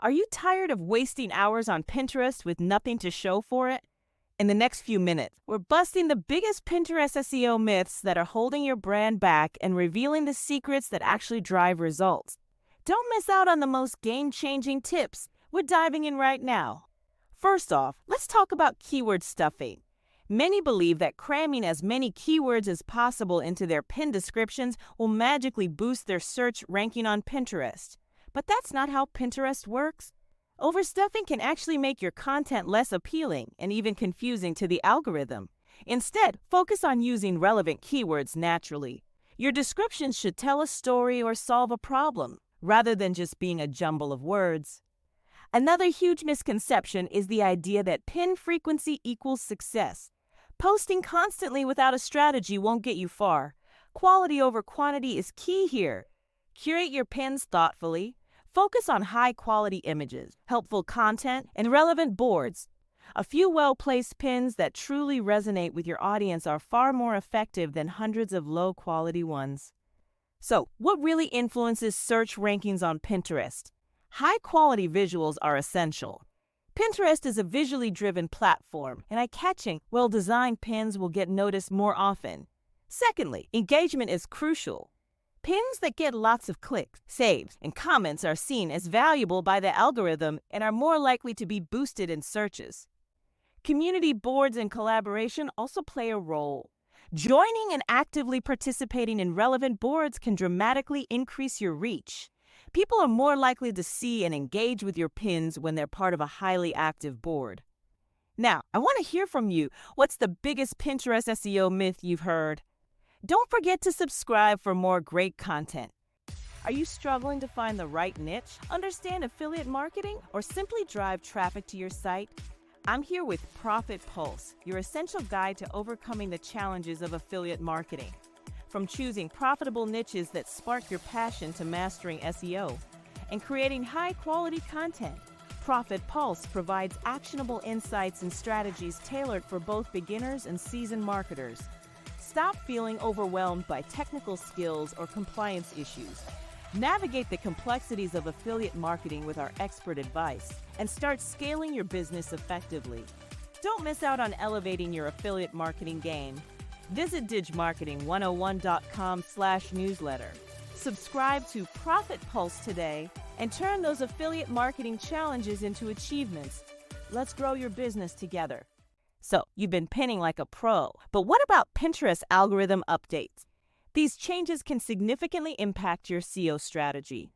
Are you tired of wasting hours on Pinterest with nothing to show for it? In the next few minutes, we're busting the biggest Pinterest SEO myths that are holding your brand back and revealing the secrets that actually drive results. Don't miss out on the most game-changing tips. We're diving in right now. First off, let's talk about keyword stuffing. Many believe that cramming as many keywords as possible into their pin descriptions will magically boost their search ranking on Pinterest. But that's not how Pinterest works. Overstuffing can actually make your content less appealing and even confusing to the algorithm. Instead, focus on using relevant keywords naturally. Your descriptions should tell a story or solve a problem, rather than just being a jumble of words. Another huge misconception is the idea that pin frequency equals success. Posting constantly without a strategy won't get you far. Quality over quantity is key here. Curate your pins thoughtfully. Focus on high-quality images, helpful content, and relevant boards. A few well-placed pins that truly resonate with your audience are far more effective than hundreds of low-quality ones. So, what really influences search rankings on Pinterest? High-quality visuals are essential. Pinterest is a visually driven platform, and eye-catching, well-designed pins will get noticed more often. Secondly, engagement is crucial. Pins that get lots of clicks, saves, and comments are seen as valuable by the algorithm and are more likely to be boosted in searches. Community boards and collaboration also play a role. Joining and actively participating in relevant boards can dramatically increase your reach. People are more likely to see and engage with your pins when they're part of a highly active board. Now, I want to hear from you. What's the biggest Pinterest SEO myth you've heard? Don't forget to subscribe for more great content. Are you struggling to find the right niche, understand affiliate marketing, or simply drive traffic to your site? I'm here with Profit Pulse, your essential guide to overcoming the challenges of affiliate marketing. From choosing profitable niches that spark your passion to mastering SEO and creating high-quality content, Profit Pulse provides actionable insights and strategies tailored for both beginners and seasoned marketers. Stop feeling overwhelmed by technical skills or compliance issues. Navigate the complexities of affiliate marketing with our expert advice and start scaling your business effectively. Don't miss out on elevating your affiliate marketing game. Visit digmarketing101.com/newsletter. Subscribe to Profit Pulse today and turn those affiliate marketing challenges into achievements. Let's grow your business together. So, you've been pinning like a pro, but what about Pinterest algorithm updates? These changes can significantly impact your SEO strategy.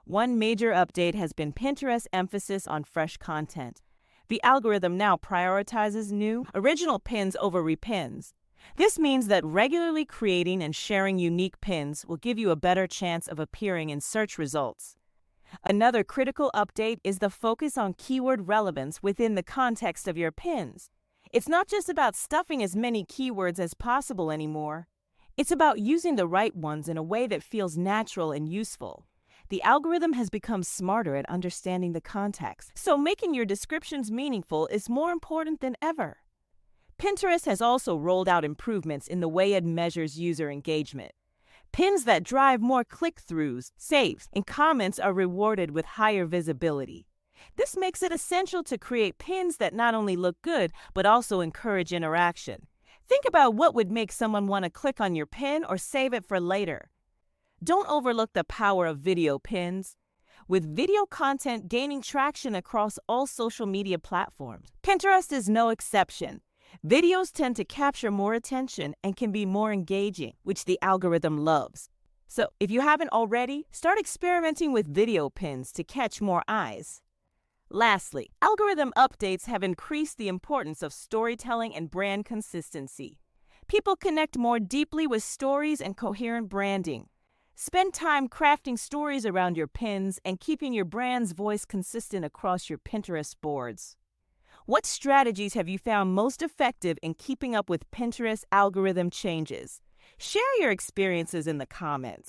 One major update has been Pinterest's emphasis on fresh content. The algorithm now prioritizes new, original pins over repins. This means that regularly creating and sharing unique pins will give you a better chance of appearing in search results. Another critical update is the focus on keyword relevance within the context of your pins. It's not just about stuffing as many keywords as possible anymore. It's about using the right ones in a way that feels natural and useful. The algorithm has become smarter at understanding the context, so making your descriptions meaningful is more important than ever. Pinterest has also rolled out improvements in the way it measures user engagement. Pins that drive more click-throughs, saves, and comments are rewarded with higher visibility. This makes it essential to create pins that not only look good, but also encourage interaction. Think about what would make someone want to click on your pin or save it for later. Don't overlook the power of video pins. With video content gaining traction across all social media platforms, Pinterest is no exception. Videos tend to capture more attention and can be more engaging, which the algorithm loves. So, if you haven't already, start experimenting with video pins to catch more eyes. Lastly, algorithm updates have increased the importance of storytelling and brand consistency. People connect more deeply with stories and coherent branding. Spend time crafting stories around your pins and keeping your brand's voice consistent across your Pinterest boards. What strategies have you found most effective in keeping up with Pinterest algorithm changes? Share your experiences in the comments.